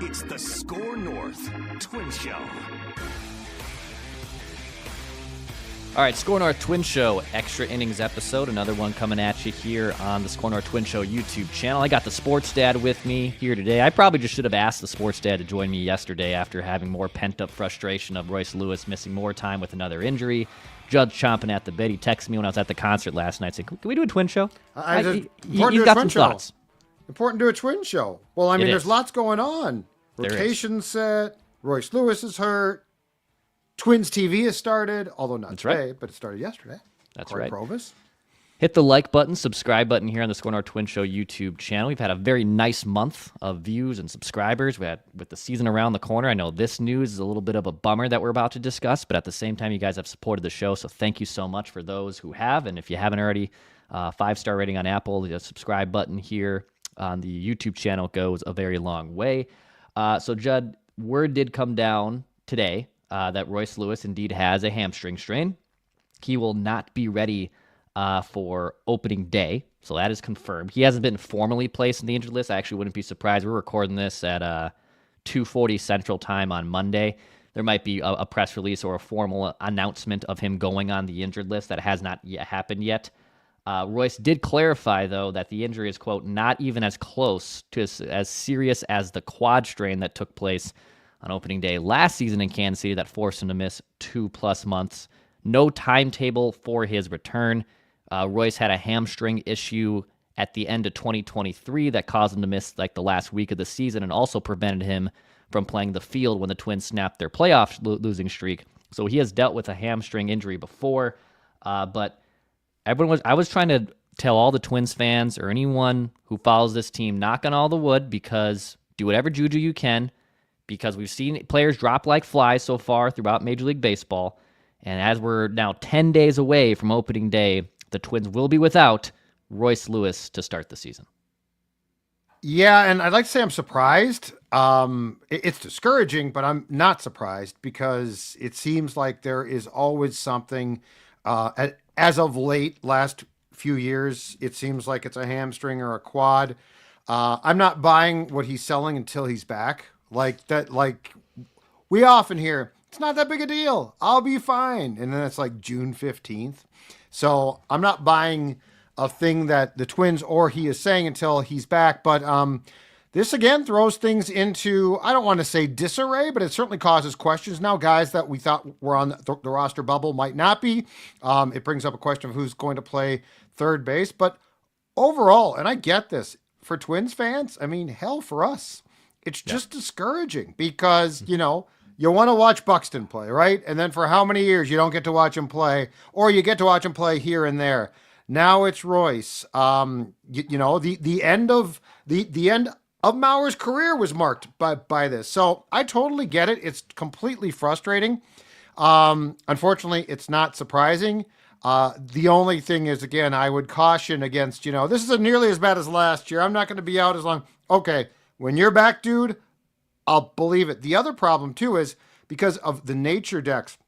It's the SKOR North Twins Show. All right, SKOR North Twins Show, extra innings episode. Another one coming at you here on the SKOR North Twins Show YouTube channel. I got the sports dad with me here today. I probably just should have asked the sports dad to join me yesterday after having more pent-up frustration of Royce Lewis missing more time with another injury. Judd chomping at the bit. He texted me when I was at the concert last night saying, can we do a twin show? He's got some thoughts. Important to do a twin show. Well, I mean, there's lots going on. Rotation set. Royce Lewis is hurt. Twins TV has started, although not today, but it started yesterday. That's right. Provis. Hit the like button, subscribe button here on the SKOR North Twins Show YouTube channel. We've had a very nice month of views and subscribers. We had with the season around the corner. I know this news is a little bit of a bummer that we're about to discuss, but at the same time, you guys have supported the show, so thank you so much for those who have. And if you haven't already, 5-star rating on Apple, the subscribe button here on the YouTube channel goes a very long way. So, Judd, word did come down today that Royce Lewis indeed has a hamstring strain. He will not be ready for opening day, so that is confirmed. He hasn't been formally placed in the injured list. I actually wouldn't be surprised. We're recording this at 2:40 Central Time on Monday. There might be a press release or a formal announcement of him going on the injured list. That has not yet happened yet. Royce did clarify, though, that the injury is, quote, not even as close to as serious as the quad strain that took place on opening day last season in Kansas City that forced him to miss 2+ months. No timetable for his return. Royce had a hamstring issue at the end of 2023 that caused him to miss like the last week of the season and also prevented him from playing the field when the Twins snapped their playoff losing streak. So he has dealt with a hamstring injury before, but I was trying to tell all the Twins fans or anyone who follows this team, knock on all the wood, because do whatever juju you can, because we've seen players drop like flies so far throughout Major League Baseball. And as we're now 10 days away from opening day, the Twins will be without Royce Lewis to start the season. Yeah, and I'd like to say I'm surprised. It's discouraging, but I'm not surprised because it seems like there is always something. As of late, last few years, it seems like it's a hamstring or a quad. I'm not buying what he's selling until he's back. Like we often hear, it's not that big a deal. I'll be fine. And then it's like June 15th. So I'm not buying a thing that the Twins or he is saying until he's back. But this, again, throws things into, I don't want to say disarray, but it certainly causes questions. Now, guys that we thought were on the roster bubble might not be. It brings up a question of who's going to play third base. But overall, and I get this, for Twins fans, I mean, hell, for us, it's just discouraging because, you want to watch Buxton play, right? And then for how many years you don't get to watch him play, or you get to watch him play here and there. Now it's Royce. The end of Mauer's career was marked by this. So I totally get it. It's completely frustrating. Unfortunately, it's not surprising. The only thing is, again, I would caution against, this isn't nearly as bad as last year. I'm not going to be out as long. Okay, when you're back, dude, I'll believe it. The other problem, too, is because of the nature, Dex,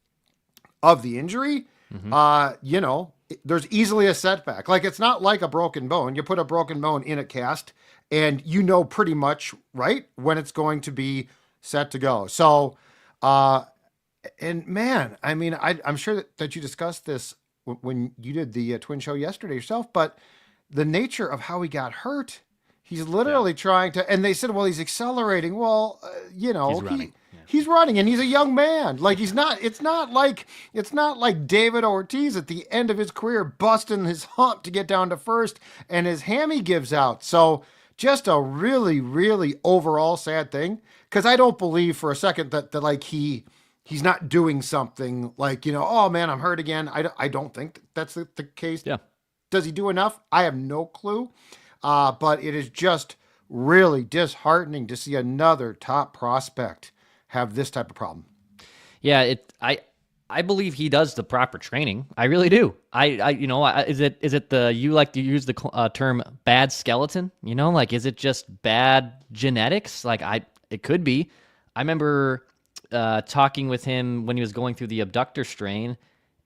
of the injury, there's easily a setback. Like, it's not like a broken bone. You put a broken bone in a cast, and pretty much, right, when it's going to be set to go. So, and man, I mean, I'm sure that you discussed this when you did the Twin Show yesterday yourself, but the nature of how he got hurt, he's literally trying to, and they said, well, he's accelerating. Well, he's running. He's running, and he's a young man. Like, it's not like David Ortiz at the end of his career busting his hump to get down to first and his hammy gives out. So just a really, really overall sad thing. Cause I don't believe for a second that like he's not doing something like, oh man, I'm hurt again. I don't think that's the case. Yeah. Does he do enough? I have no clue. But it is just really disheartening to see another top prospect have this type of problem. Yeah, I believe he does the proper training. I really do. Is it you like to use the term bad skeleton? Is it just bad genetics? It could be. I remember talking with him when he was going through the abductor strain,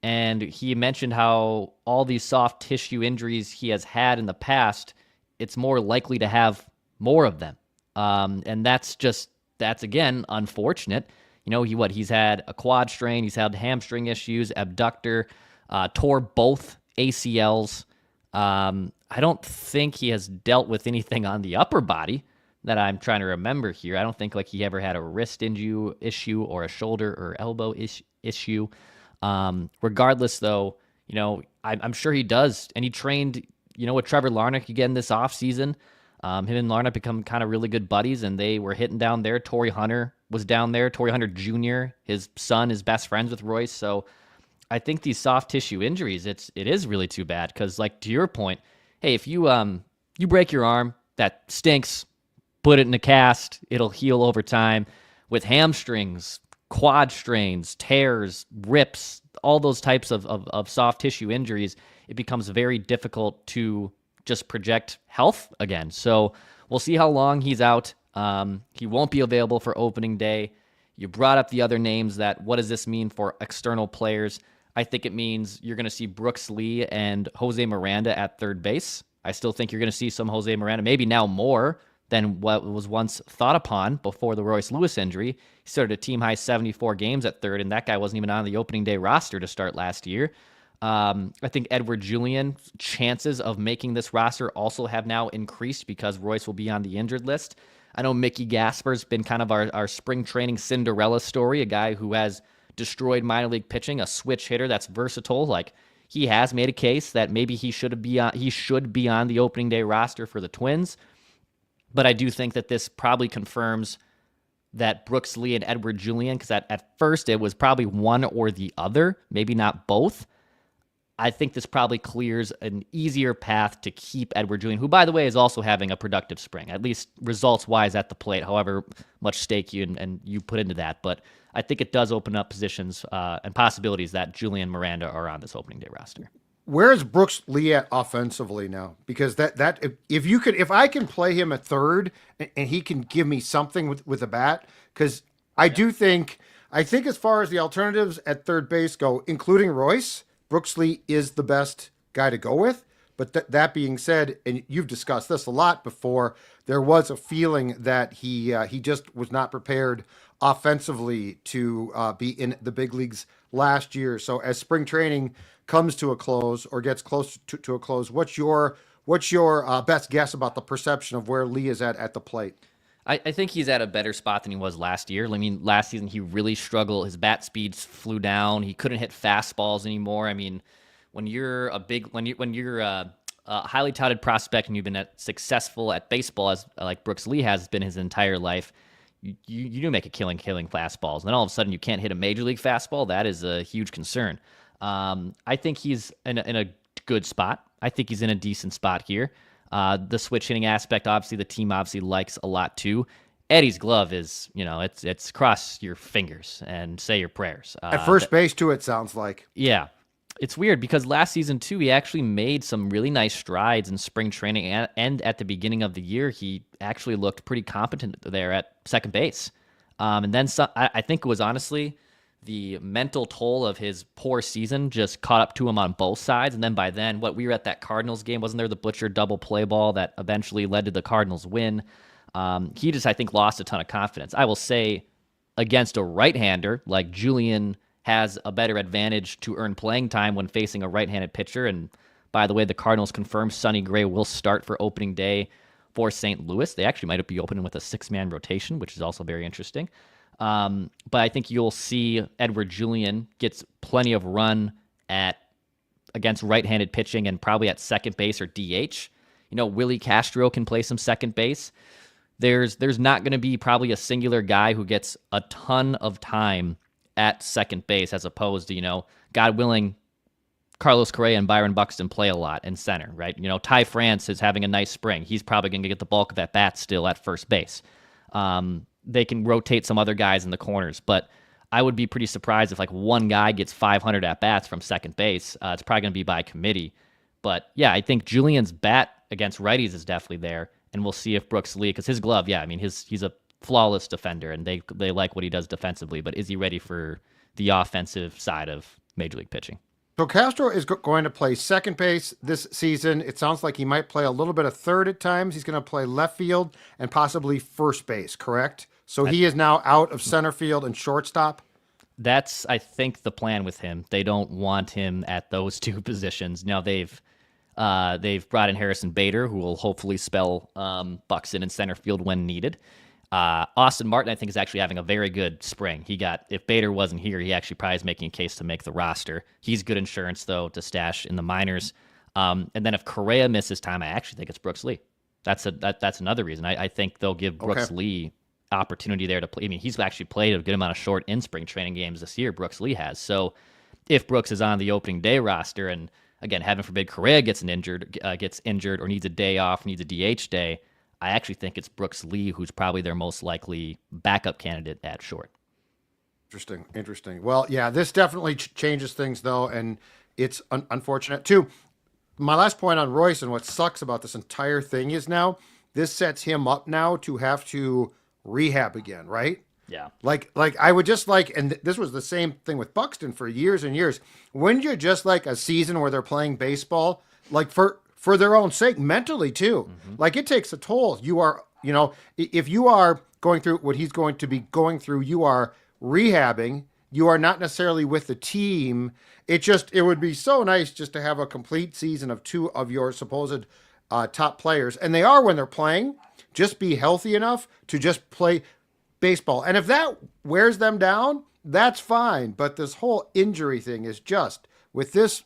and he mentioned how all these soft tissue injuries he has had in the past, it's more likely to have more of them. And that's just that's again unfortunate. He's had a quad strain, he's had hamstring issues, abductor, tore both ACLs. I don't think he has dealt with anything on the upper body that I'm trying to remember here. I don't think like he ever had a wrist issue or a shoulder or elbow issue. Regardless, though, I'm sure he does, and he trained, with Trevor Larnach again this offseason. Him and Larnach become kind of really good buddies, and they were hitting down there. Torrey Hunter was down there. Torrey Hunter Jr., his son, is best friends with Royce. So I think these soft tissue injuries, it is really too bad because, like, to your point, hey, if you break your arm, that stinks. Put it in a cast. It'll heal over time. With hamstrings, quad strains, tears, rips, all those types of soft tissue injuries, it becomes very difficult to just project health again. So we'll see how long he's out. He won't be available for opening day. You brought up the other names. What does this mean for external players? I think it means you're going to see Brooks Lee and Jose Miranda at third base. I still think you're going to see some Jose Miranda, maybe now more than what was once thought upon before the Royce Lewis injury. He started a team-high 74 games at third, and that guy wasn't even on the opening day roster to start last year. I think Edward Julian's chances of making this roster also have now increased because Royce will be on the injured list. I know Mickey Gasper's been kind of our spring training Cinderella story, a guy who has destroyed minor league pitching, a switch hitter that's versatile. Like, he has made a case that maybe he should be on the opening day roster for the Twins. But I do think that this probably confirms that Brooks Lee and Edward Julian, because at first it was probably one or the other, maybe not both. I think this probably clears an easier path to keep Edward Julian, who, by the way, is also having a productive spring, at least results-wise at the plate, however much stake and you put into that. But I think it does open up positions and possibilities that Julian Miranda are on this opening day roster. Where's Brooks Lee at offensively now? Because if I can play him at third and he can give me something with a bat, because I think as far as the alternatives at third base go, including Royce, Brooks Lee is the best guy to go with. But that being said, and you've discussed this a lot before, there was a feeling that he just was not prepared offensively to be in the big leagues last year. So as spring training comes to a close or gets close to a close, what's your best guess about the perception of where Lee is at the plate? I think he's at a better spot than he was last year. I mean, last season he really struggled. His bat speeds flew down. He couldn't hit fastballs anymore. I mean, when you're a highly touted prospect and you've been successful at baseball, as like Brooks Lee has been his entire life, you do make a killing fastballs. And then all of a sudden you can't hit a major league fastball. That is a huge concern. I think he's in a good spot. I think he's in a decent spot here. The switch hitting aspect, obviously, the team obviously likes a lot too. Eddie's glove is, it's cross your fingers and say your prayers. At first base too, it sounds like. Yeah. It's weird because last season too, he actually made some really nice strides in spring training and at the beginning of the year, he actually looked pretty competent there at second base. And then I think it was honestly the mental toll of his poor season just caught up to him on both sides. And then by then, we were at that Cardinals game, wasn't there the Butcher double play ball that eventually led to the Cardinals win? He just, I think, lost a ton of confidence. I will say against a right-hander, like Julian has a better advantage to earn playing time when facing a right-handed pitcher. And by the way, the Cardinals confirmed Sonny Gray will start for opening day for St. Louis. They actually might be opening with a 6-man rotation, which is also very interesting. But I think you'll see Edward Julian gets plenty of run against right-handed pitching and probably at second base or DH. Willie Castro can play some second base. There's not going to be probably a singular guy who gets a ton of time at second base as opposed to, God willing, Carlos Correa and Byron Buxton play a lot in center, right? Ty France is having a nice spring. He's probably going to get the bulk of at bats still at first base. They can rotate some other guys in the corners, but I would be pretty surprised if one guy gets 500 at bats from second base. It's probably going to be by committee. But yeah, I think Julian's bat against righties is definitely there, and we'll see if Brooks Lee, because his glove, he's a flawless defender, and they like what he does defensively, but is he ready for the offensive side of Major League pitching? So Castro is going to play second base this season. It sounds like he might play a little bit of third at times. He's going to play left field and possibly first base, correct? So he is now out of center field and shortstop. That's, I think, the plan with him. They don't want him at those two positions. Now they've brought in Harrison Bader, who will hopefully spell Buxton in center field when needed. Austin Martin, I think, is actually having a very good spring. If Bader wasn't here, he actually probably is making a case to make the roster. He's good insurance, though, to stash in the minors. And then if Correa misses time, I actually think it's Brooks Lee. That's another reason. I think they'll give Brooks Lee opportunity there to play. I mean, he's actually played a good amount of short in spring training games this year. Brooks Lee has. So if Brooks is on the opening day roster, and again, heaven forbid Correa gets injured or needs a day off, needs a DH day, I actually think it's Brooks Lee who's probably their most likely backup candidate at short. Interesting. Well, yeah, this definitely changes things, though, and it's unfortunate, too. My last point on Royce and what sucks about this entire thing is now this sets him up now to have to rehab again, right? Yeah. Like I would just like, and this was the same thing with Buxton for years and years. Wouldn't you just like a season where they're playing baseball, like for their own sake, mentally too? Mm-hmm. Like it takes a toll. You are, if you are going through what he's going to be going through, you are rehabbing. You are not necessarily with the team. It would be so nice just to have a complete season of two of your supposed top players. And they are when they're playing, just be healthy enough to just play baseball. And if that wears them down, that's fine. But this whole injury thing is just with this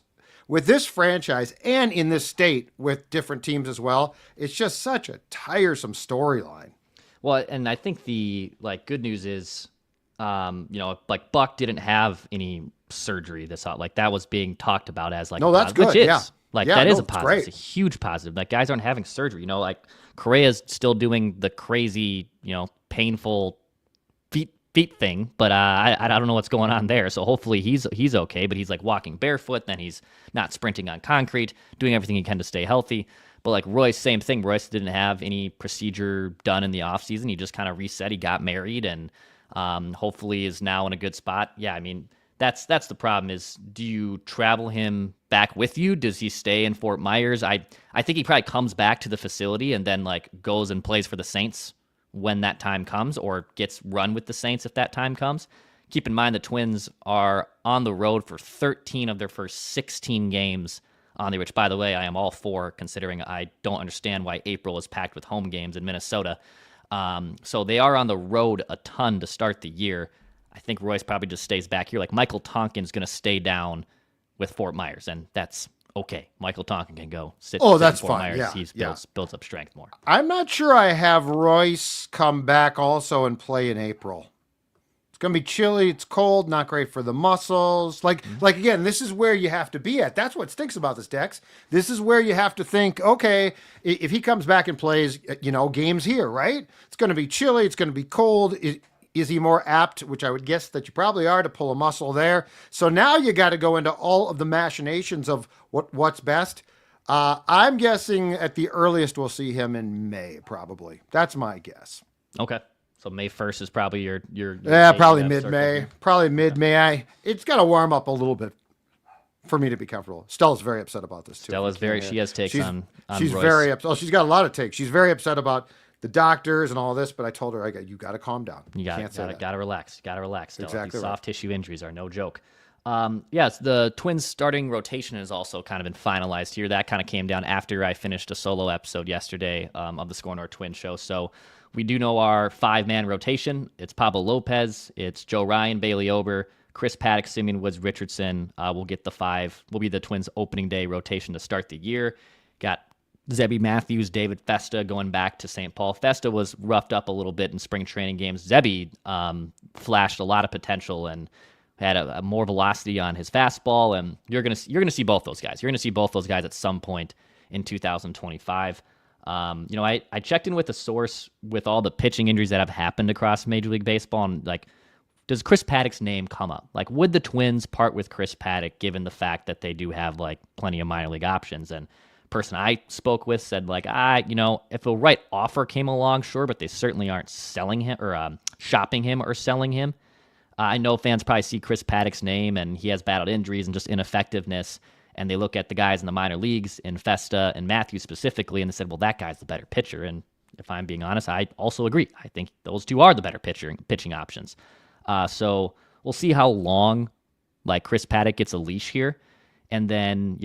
franchise and in this state with different teams as well, it's just such a tiresome storyline. Well, and I think the good news is, Buck didn't have any surgery that was being talked about as no, that's good. Yeah. That is a positive. It's a huge positive. Like guys aren't having surgery. Correa's still doing the crazy, painful feet thing, but I don't know what's going on there. So hopefully he's okay. But he's walking barefoot. Then he's not sprinting on concrete, doing everything he can to stay healthy. But Royce, same thing. Royce didn't have any procedure done in the off season. He just kind of reset. He got married and hopefully is now in a good spot. Yeah, I mean. That's the problem is, do you travel him back with you? Does he stay in Fort Myers? I think he probably comes back to the facility and then goes and plays for the Saints when that time comes, or gets run with the Saints if that time comes. Keep in mind the Twins are on the road for 13 of their first 16 games on which, by the way, I am all for, considering I don't understand why April is packed with home games in Minnesota. So they are on the road a ton to start the year. I think Royce probably just stays back here. Michael Tonkin's going to stay down with Fort Myers, and that's okay. Michael Tonkin can go sit. That's in Fort fine. Myers. Yeah, He builds up strength more. I'm not sure I have Royce come back also and play in April. It's going to be chilly. It's cold. Not great for the muscles. Again, this is where you have to be at. That's what stinks about this, Dex. This is where you have to think, okay, if he comes back and plays, games here, right? It's going to be chilly. It's going to be cold. Is he more apt, which I would guess that you probably are, to pull a muscle there? So now you got to go into all of the machinations of what's best. I'm guessing at the earliest we'll see him in May, probably. That's my guess. Okay. So May 1st is probably your probably mid-May. Probably mid-May. It's got to warm up a little bit for me to be comfortable. Stella's very upset about this, too. She has takes on She's Royce. Very upset. Oh, she's got a lot of takes. She's very upset about the doctors and all this, but I told her, you got to calm down. You got to relax. Exactly. These soft tissue injuries are no joke. Yes, the Twins starting rotation has also kind of been finalized here. That kind of came down after I finished a solo episode yesterday of the SKOR North Twins Show. So we do know our 5-man rotation. It's Pablo Lopez, it's Joe Ryan, Bailey Ober, Chris Paddock, Simeon Woods, Richardson. Will be the Twins opening day rotation to start the year. Got Zebby Matthews, David Festa going back to St. Paul. Festa was roughed up a little bit in spring training games. Zebby flashed a lot of potential and had a more velocity on his fastball, and you're gonna see both those guys. You're gonna see both those guys at some point in 2025. I checked in with a source with all the pitching injuries that have happened across Major League Baseball, and does Chris Paddock's name come up? Would the Twins part with Chris Paddock given the fact that they do have plenty of minor league options? And person I spoke with said if a right offer came along, sure, but they certainly aren't selling him or shopping him or selling him. I know fans probably see Chris Paddock's name, and he has battled injuries and just ineffectiveness, and they look at the guys in the minor leagues, in Festa and Matthews specifically, and they said, well, that guy's the better pitcher. And if I'm being honest, I also agree. I think those two are the better pitching options. So we'll see how long like Chris Paddock gets a leash here. And then,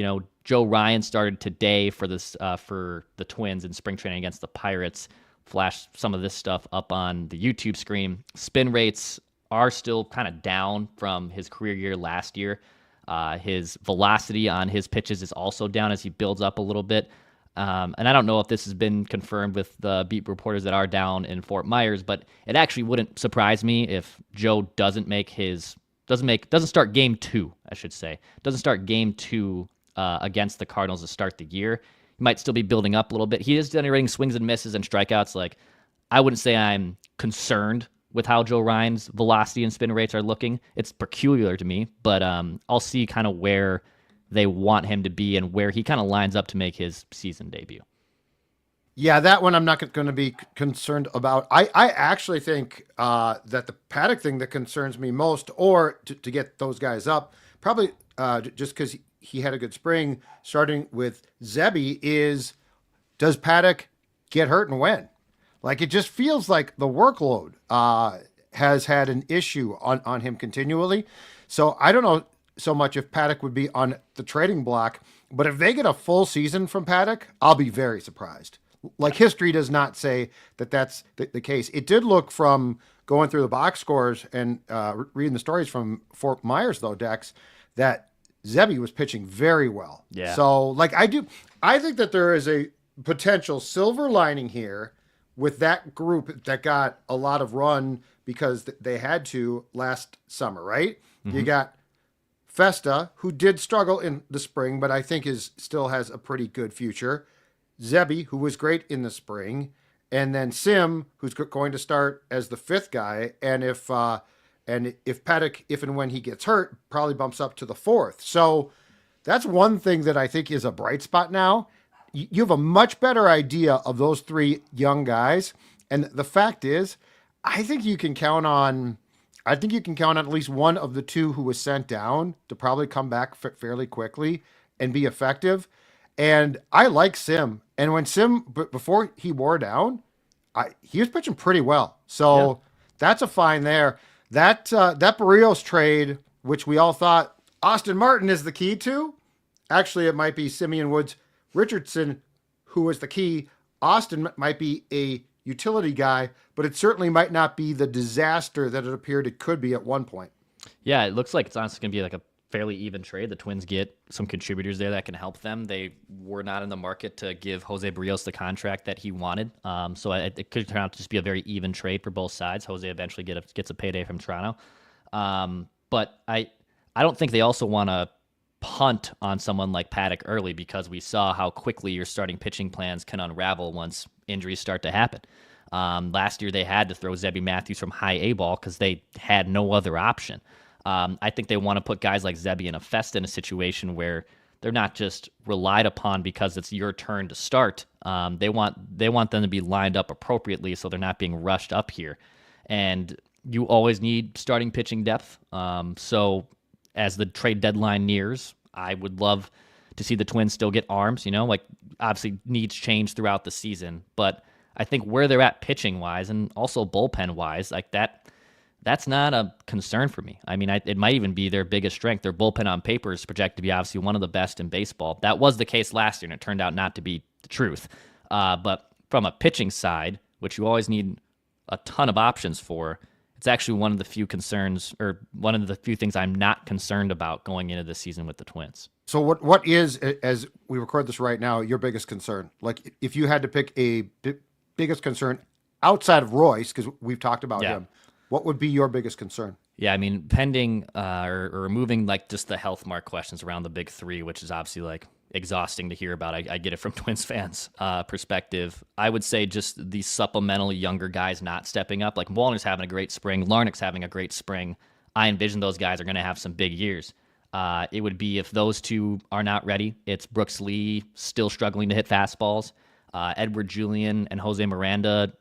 Joe Ryan started today for the Twins in spring training against the Pirates. Flash some of this stuff up on the YouTube screen. Spin rates are still kind of down from his career year last year. His velocity on his pitches is also down as he builds up a little bit. And I don't know if this has been confirmed with the beat reporters that are down in Fort Myers, but it actually wouldn't surprise me if Joe doesn't start game 2, I should say. Doesn't start game 2 against the Cardinals to start the year. He might still be building up a little bit. He is generating swings and misses and strikeouts. Like, I wouldn't say I'm concerned with how Joe Ryan's velocity and spin rates are looking. It's peculiar to me, but I'll see kind of where they want him to be and where he kind of lines up to make his season debut. Yeah, that one I'm not going to be concerned about. I actually think that the Paddock thing that concerns me most, or to get those guys up, probably just because he had a good spring, starting with Zebby, is does Paddock get hurt and when? Like, it just feels like the workload has had an issue on him continually. So I don't know so much if Paddock would be on the trading block, but if they get a full season from Paddock, I'll be very surprised. Like, history does not say that that's the case. It did look from going through the box scores and reading the stories from Fort Myers, though, Dex, that Zebby was pitching very well. Yeah. So, I think that there is a potential silver lining here with that group that got a lot of run because they had to last summer, right? Mm-hmm. You got Festa, who did struggle in the spring, but I think still has a pretty good future. Zebby, who was great in the spring, and then Sim, who's going to start as the 5th guy, and if Paddock, if and when he gets hurt, probably bumps up to the 4th. So that's one thing that I think is a bright spot now. You have a much better idea of those 3 young guys, and the fact is, I think you can count on at least one of the 2 who was sent down to probably come back fairly quickly and be effective. And I like Sim. And when Sim, before he wore down, he was pitching pretty well. So That's a find there. That Barrios trade, which we all thought Austin Martin is the key to, actually it might be Simeon Woods Richardson who was the key. Austin might be a utility guy, but it certainly might not be the disaster that it appeared it could be at one point. Yeah, it looks like it's honestly going to be like a fairly even trade. The Twins get some contributors there that can help them. They were not in the market to give Jose Barrios the contract that he wanted. So it could turn out to just be a very even trade for both sides. Jose eventually gets a payday from Toronto. But I don't think they also want to punt on someone like Paddock early, because we saw how quickly your starting pitching plans can unravel once injuries start to happen. Last year they had to throw Zebby Matthews from high A ball because they had no other option. I think they want to put guys like Zebby and Festa in a situation where they're not just relied upon because it's your turn to start. They want them to be lined up appropriately so they're not being rushed up here. And you always need starting pitching depth. So as the trade deadline nears, I would love to see the Twins still get arms. Obviously needs change throughout the season, but I think where they're at pitching wise and also bullpen wise, like that's not a concern for me. I mean, it might even be their biggest strength. Their bullpen on paper is projected to be obviously one of the best in baseball. That was the case last year, and it turned out not to be the truth. But from a pitching side, which you always need a ton of options for, it's actually one of the few concerns, or one of the few things I'm not concerned about going into this season with the Twins. So what is, as we record this right now, your biggest concern? Like, if you had to pick a biggest concern outside of Royce, because we've talked about him, what would be your biggest concern? Yeah, I mean, pending or removing like just the health mark questions around the big 3, which is obviously like exhausting to hear about. I get it from Twins fans' perspective. I would say just the supplemental younger guys not stepping up. Like Wallner's having a great spring. Larnach's having a great spring. I envision those guys are going to have some big years. It would be if those 2 are not ready. It's Brooks Lee still struggling to hit fastballs. Edward Julian and Jose Miranda,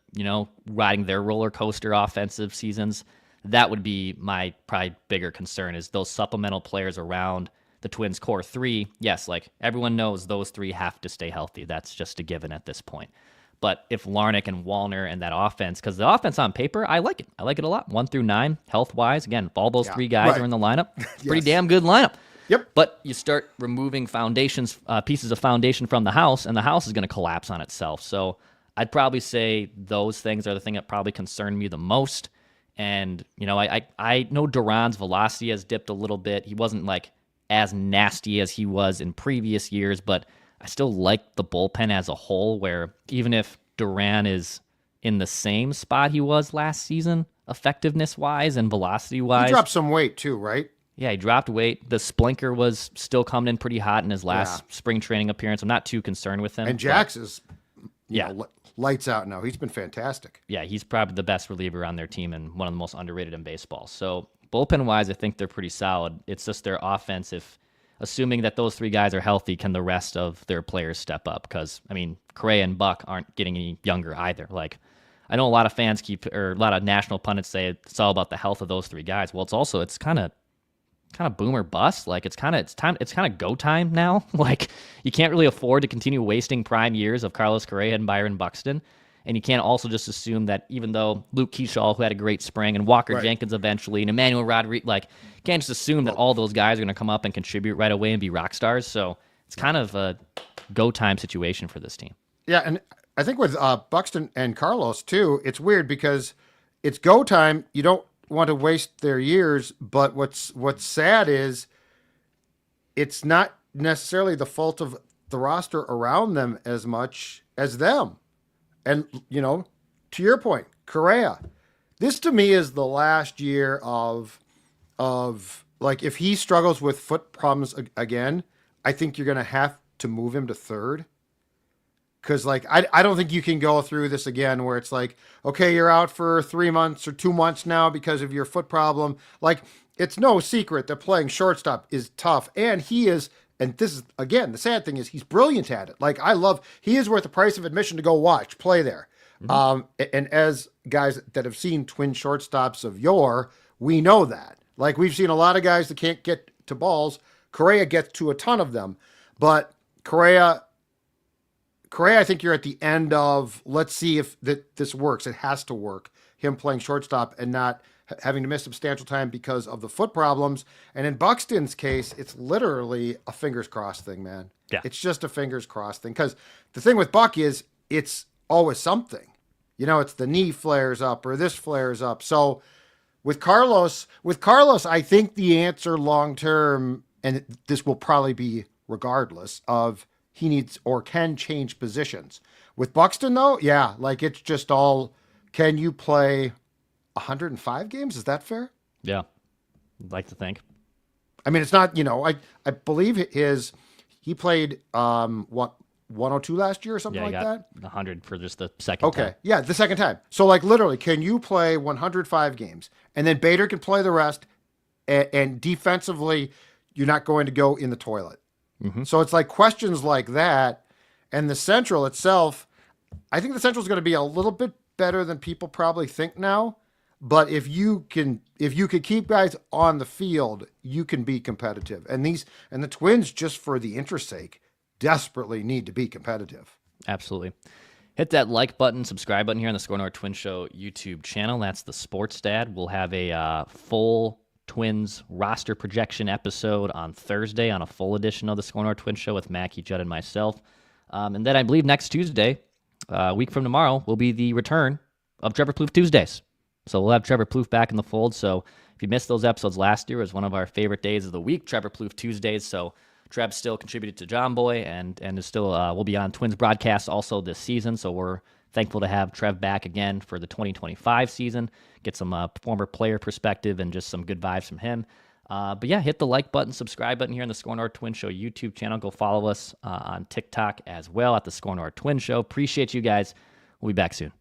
riding their roller coaster offensive seasons. that would be my probably bigger concern is those supplemental players around the Twins core three. Yes, like everyone knows those three have to stay healthy. That's just a given at this point. But if Larnach and Wallner and that offense, because the offense on paper, I like it. I like it a lot. 1 through 9, health-wise. Again, if all those three guys are in the lineup, pretty damn good lineup. Yep. But you start removing pieces of foundation from the house, and the house is going to collapse on itself. So I'd probably say those things are the thing that probably concern me the most. And, I know Duran's velocity has dipped a little bit. He wasn't like as nasty as he was in previous years, but I still like the bullpen as a whole, where even if Duran is in the same spot he was last season, effectiveness-wise and velocity-wise. He dropped some weight too, right? Yeah, he dropped weight. The Splinker was still coming in pretty hot in his last spring training appearance. I'm not too concerned with him. And Jax is lights out now. He's been fantastic. Yeah, he's probably the best reliever on their team and one of the most underrated in baseball. So bullpen-wise, I think they're pretty solid. It's just their offense. Assuming that those three guys are healthy, can the rest of their players step up? Because, Correa and Buck aren't getting any younger either. Like, I know a lot of fans a lot of national pundits say it's all about the health of those three guys. Well, it's kind of boom or bust. Like, it's kind of go time now. Like, you can't really afford to continue wasting prime years of Carlos Correa and Byron Buxton. And you can't also just assume that even though Luke Keyshaw, who had a great spring, and Walker Jenkins eventually, and Emmanuel Rodriguez, you can't just assume that all those guys are going to come up and contribute right away and be rock stars. So it's kind of a go time situation for this team. Yeah, and I think with Buxton and Carlos too, it's weird because it's go time. You don't want to waste their years, but what's sad is it's not necessarily the fault of the roster around them as much as them. And, to your point, Correa, this to me is the last year of like, if he struggles with foot problems again, I think you're going to have to move him to third. Because, I don't think you can go through this again where it's like, okay, you're out for 3 months or 2 months now because of your foot problem. Like, it's no secret that playing shortstop is tough. And he is, and this is, again, the sad thing is he's brilliant at it. Like, he is worth the price of admission to go play there. Mm-hmm. And as guys that have seen Twin shortstops of yore, we know that. Like, we've seen a lot of guys that can't get to balls. Correa gets to a ton of them. But Correa, I think you're at the end of, let's see if this works. It has to work. Him playing shortstop and not having to miss substantial time because of the foot problems. And in Buxton's case, it's literally a fingers crossed thing, man. Yeah. It's just a fingers crossed thing. Because the thing with Buck is it's always something. It's the knee flares up or this flares up. So with Carlos, I think the answer long term, and this will probably be regardless of he needs or can change positions. With Buxton, though, yeah, it's just all, can you play 105 games? Is that fair? Yeah, I'd like to think. It's not, I believe he played, 102 last year or something like that? 100 for just the second time. Okay, yeah, the second time. So, literally, can you play 105 games? And then Bader can play the rest, and defensively, you're not going to go in the toilet. Mm-hmm. So it's questions like that. And the Central itself, I think the Central is going to be a little bit better than people probably think now. But if you could keep guys on the field, you can be competitive. And the Twins, just for the interest's sake, desperately need to be competitive. Absolutely. Hit that like button, subscribe button here on the SKOR North Twins Show YouTube channel. That's the Sports Dad. We'll have a full Twins roster projection episode on Thursday on a full edition of the SKOR North Twins Show with Mackie, Judd, and myself. And then I believe next Tuesday, a week from tomorrow, will be the return of Trevor Plouffe Tuesdays. So we'll have Trevor Plouffe back in the fold. So if you missed those episodes last year, it was one of our favorite days of the week, Trevor Plouffe Tuesdays. So Trev still contributed to John Boy and is still will be on Twins broadcasts also this season. So we're thankful to have Trev back again for the 2025 season. Get some former player perspective and just some good vibes from him. But yeah, hit the like button, subscribe button here on the SKOR North Twins Show YouTube channel. Go follow us on TikTok as well at the SKOR North Twins Show. Appreciate you guys. We'll be back soon.